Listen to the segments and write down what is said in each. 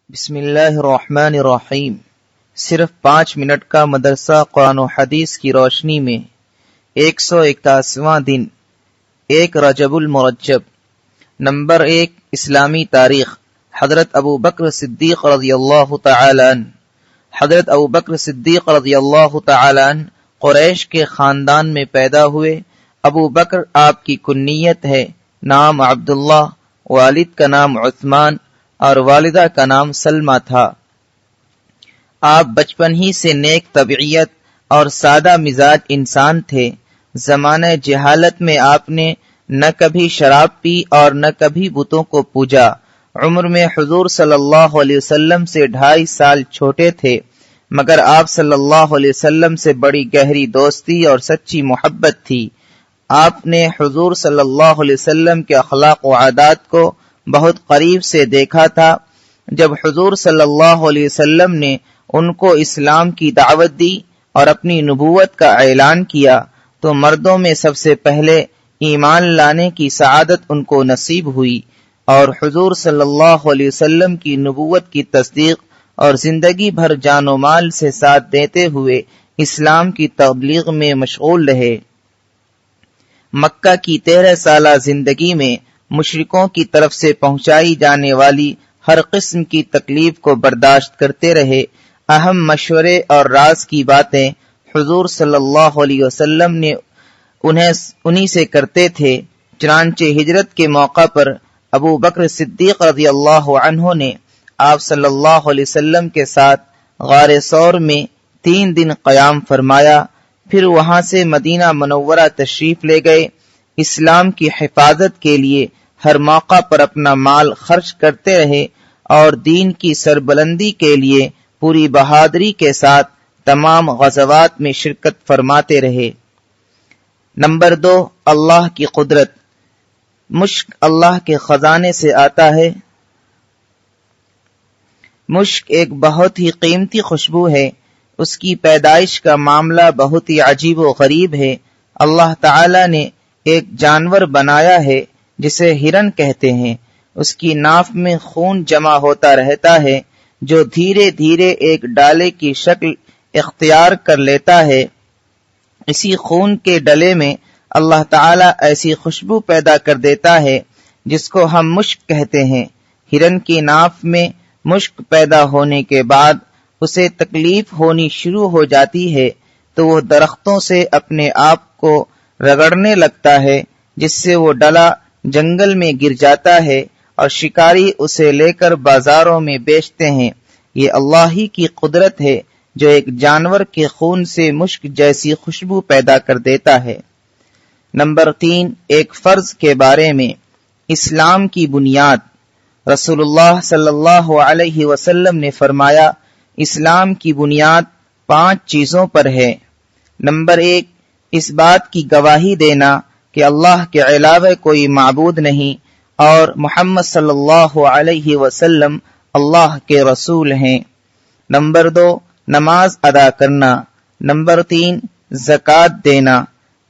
بسم اللہ الرحمن الرحیم۔ صرف 5 منٹ کا مدرسہ قرآن و حدیث کی روشنی میں 181واں دن 1 رجب المرجب۔ نمبر 1 اسلامی تاریخ۔ حضرت ابو بکر صدیق رضی اللہ تعالی عنہ۔ حضرت ابو بکر صدیق رضی اللہ تعالی عنہ قریش کے خاندان میں پیدا ہوئے۔ ابو بکر آپ کی کنیت ہے، نام عبداللہ، والد کا نام عثمان اور والدہ کا نام سلمہ تھا۔ آپ بچپن ہی سے نیک طبیعت اور سادہ مزاج انسان تھے۔ زمانہ جہالت میں آپ نے نہ کبھی شراب پی اور نہ کبھی بتوں کو پوجا۔ عمر میں حضور صلی اللہ علیہ وسلم سے 2.5 سال چھوٹے تھے، مگر آپ صلی اللہ علیہ وسلم سے بڑی گہری دوستی اور سچی محبت تھی۔ آپ نے حضور صلی اللہ علیہ وسلم کے اخلاق و عادات کو بہت قریب سے دیکھا تھا۔ جب حضور صلی اللہ علیہ وسلم نے ان کو اسلام کی دعوت دی اور اپنی نبوت کا اعلان کیا تو مردوں میں سب سے پہلے ایمان لانے کی سعادت ان کو نصیب ہوئی، اور حضور صلی اللہ علیہ وسلم کی نبوت کی تصدیق اور زندگی بھر جان و مال سے ساتھ دیتے ہوئے اسلام کی تبلیغ میں مشغول رہے۔ مکہ کی 13 سالہ زندگی میں مشرکوں کی طرف سے پہنچائی جانے والی ہر قسم کی تکلیف کو برداشت کرتے رہے۔ اہم مشورے اور راز کی باتیں حضور صلی اللہ علیہ وسلم نے انہی سے کرتے تھے۔ چنانچہ ہجرت کے موقع پر ابو بکر صدیق رضی اللہ عنہ نے آپ صلی اللہ علیہ وسلم کے ساتھ غار ثور میں 3 دن قیام فرمایا، پھر وہاں سے مدینہ منورہ تشریف لے گئے۔ اسلام کی حفاظت کے لیے ہر موقع پر اپنا مال خرچ کرتے رہے اور دین کی سربلندی کے لیے پوری بہادری کے ساتھ تمام غزوات میں شرکت فرماتے رہے۔ نمبر 2 اللہ کی قدرت۔ مشک اللہ کے خزانے سے آتا ہے۔ مشک ایک بہت ہی قیمتی خوشبو ہے۔ اس کی پیدائش کا معاملہ بہت ہی عجیب و غریب ہے۔ اللہ تعالی نے ایک جانور بنایا ہے جسے ہرن کہتے ہیں۔ اس کی ناف میں خون جمع ہوتا رہتا ہے جو دھیرے دھیرے ایک ڈالے کی شکل اختیار کر لیتا ہے۔ اسی خون کے ڈلے میں اللہ تعالی ایسی خوشبو پیدا کر دیتا ہے جس کو ہم مشک کہتے ہیں۔ ہرن کی ناف میں مشک پیدا ہونے کے بعد اسے تکلیف ہونی شروع ہو جاتی ہے تو وہ درختوں سے اپنے آپ کو رگڑنے لگتا ہے، جس سے وہ ڈلا جنگل میں گر جاتا ہے اور شکاری اسے لے کر بازاروں میں بیچتے ہیں۔ یہ اللہ ہی کی قدرت ہے جو ایک جانور کے خون سے مشک جیسی خوشبو پیدا کر دیتا ہے۔ نمبر 3 ایک فرض کے بارے میں۔ اسلام کی بنیاد۔ رسول اللہ صلی اللہ علیہ وسلم نے فرمایا، اسلام کی بنیاد 5 چیزوں پر ہے۔ نمبر 1 اس بات کی گواہی دینا کہ اللہ کے علاوہ کوئی معبود نہیں اور محمد صلی اللہ علیہ وسلم اللہ کے رسول ہیں۔ نمبر 2 نماز ادا کرنا۔ نمبر 3 زکوٰۃ دینا۔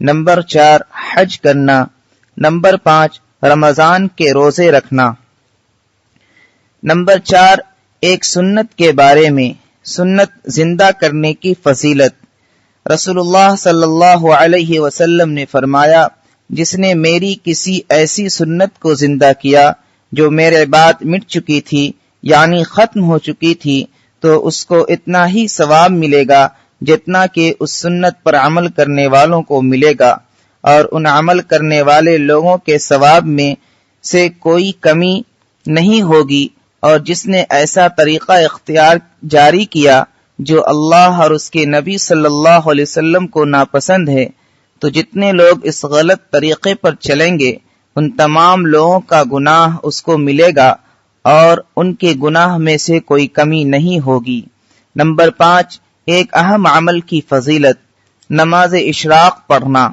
نمبر 4 حج کرنا۔ نمبر 5 رمضان کے روزے رکھنا۔ نمبر 4 ایک سنت کے بارے میں۔ سنت زندہ کرنے کی فضیلت۔ رسول اللہ صلی اللہ علیہ وسلم نے فرمایا، جس نے میری کسی ایسی سنت کو زندہ کیا جو میرے بعد مٹ چکی تھی، یعنی ختم ہو چکی تھی، تو اس کو اتنا ہی ثواب ملے گا جتنا کہ اس سنت پر عمل کرنے والوں کو ملے گا، اور ان عمل کرنے والے لوگوں کے ثواب میں سے کوئی کمی نہیں ہوگی۔ اور جس نے ایسا طریقہ اختیار جاری کیا جو اللہ اور اس کے نبی صلی اللہ علیہ وسلم کو ناپسند ہے، تو جتنے لوگ اس غلط طریقے پر چلیں گے ان تمام لوگوں کا گناہ اس کو ملے گا اور ان کے گناہ میں سے کوئی کمی نہیں ہوگی۔ نمبر 5 ایک اہم عمل کی فضیلت۔ نماز اشراق پڑھنا۔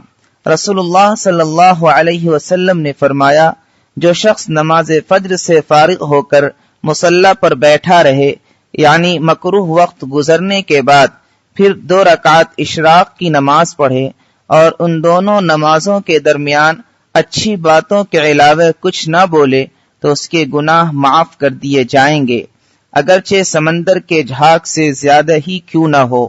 رسول اللہ صلی اللہ علیہ وسلم نے فرمایا، جو شخص نماز فجر سے فارغ ہو کر مصلی پر بیٹھا رہے، یعنی مکروہ وقت گزرنے کے بعد پھر 2 رکعت اشراق کی نماز پڑھے اور ان دونوں نمازوں کے درمیان اچھی باتوں کے علاوہ کچھ نہ بولے تو اس کے گناہ معاف کر دیے جائیں گے۔ اگرچہ سمندر کے جھاگ سے زیادہ ہی کیوں نہ ہو۔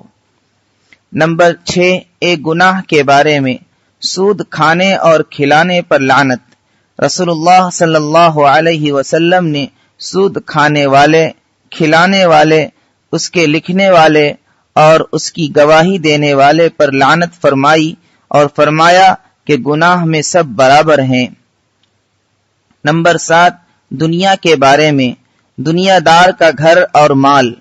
نمبر 6، ایک گناہ کے بارے میں سود کھانے اور کھلانے پر لعنت۔ رسول اللہ صلی اللہ علیہ وسلم نے سود کھانے والے، کھلانے والے، اس کے لکھنے والے اور اس کی گواہی دینے والے پر لعنت فرمائی اور فرمایا کہ گناہ میں سب برابر ہیں۔ نمبر 7، دنیا کے بارے میں دنیا دار کا گھر اور مال۔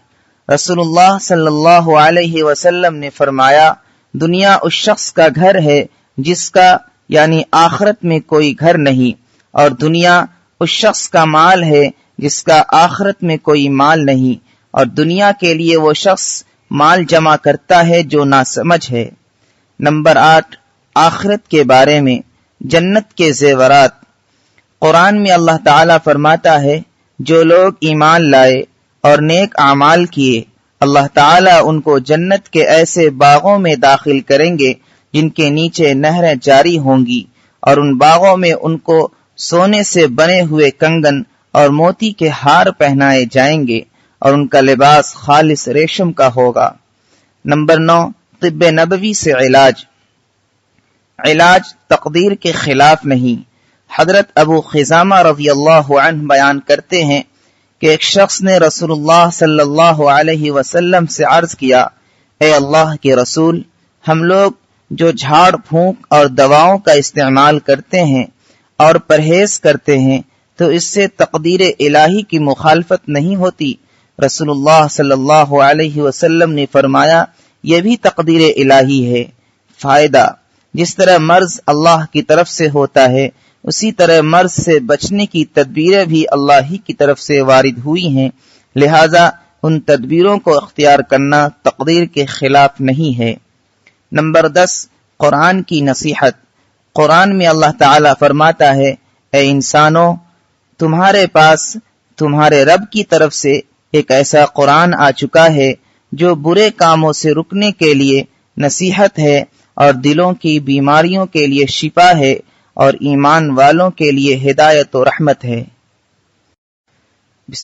رسول اللہ صلی اللہ علیہ وسلم نے فرمایا، دنیا اس شخص کا گھر ہے جس کا یعنی آخرت میں کوئی گھر نہیں، اور دنیا اس شخص کا مال ہے جس کا آخرت میں کوئی مال نہیں، اور دنیا کے لیے وہ شخص مال جمع کرتا ہے جو ناسمجھ ہے۔ نمبر 8، آخرت کے بارے میں جنت کے زیورات۔ قرآن میں اللہ تعالیٰ فرماتا ہے، جو لوگ ایمان لائے اور نیک اعمال کیے، اللہ تعالیٰ ان کو جنت کے ایسے باغوں میں داخل کریں گے جن کے نیچے نہریں جاری ہوں گی، اور ان باغوں میں ان کو سونے سے بنے ہوئے کنگن اور موتی کے ہار پہنائے جائیں گے، اور ان کا لباس خالص ریشم کا ہوگا۔ نمبر 9، طب نبوی سے علاج۔ علاج تقدیر کے خلاف نہیں۔ حضرت ابو خزامہ رضی اللہ عنہ بیان کرتے ہیں کہ ایک شخص نے رسول اللہ صلی اللہ علیہ وسلم سے عرض کیا، اے اللہ کے رسول، ہم لوگ جو جھاڑ پھونک اور دواؤں کا استعمال کرتے ہیں اور پرہیز کرتے ہیں تو اس سے تقدیر الہی کی مخالفت نہیں ہوتی؟ رسول اللہ صلی اللہ علیہ وسلم نے فرمایا، یہ بھی تقدیر الہی ہے۔ فائدہ، جس طرح مرض اللہ کی طرف سے ہوتا ہے، اسی طرح مرض سے بچنے کی تدبیریں بھی اللہ ہی کی طرف سے وارد ہوئی ہیں، لہذا ان تدبیروں کو اختیار کرنا تقدیر کے خلاف نہیں ہے۔ نمبر 10، قرآن کی نصیحت۔ قرآن میں اللہ تعالیٰ فرماتا ہے، اے انسانوں، تمہارے پاس تمہارے رب کی طرف سے ایک ایسا قرآن آ چکا ہے جو برے کاموں سے رکنے کے لیے نصیحت ہے اور دلوں کی بیماریوں کے لیے شفا ہے اور ایمان والوں کے لیے ہدایت و رحمت ہے۔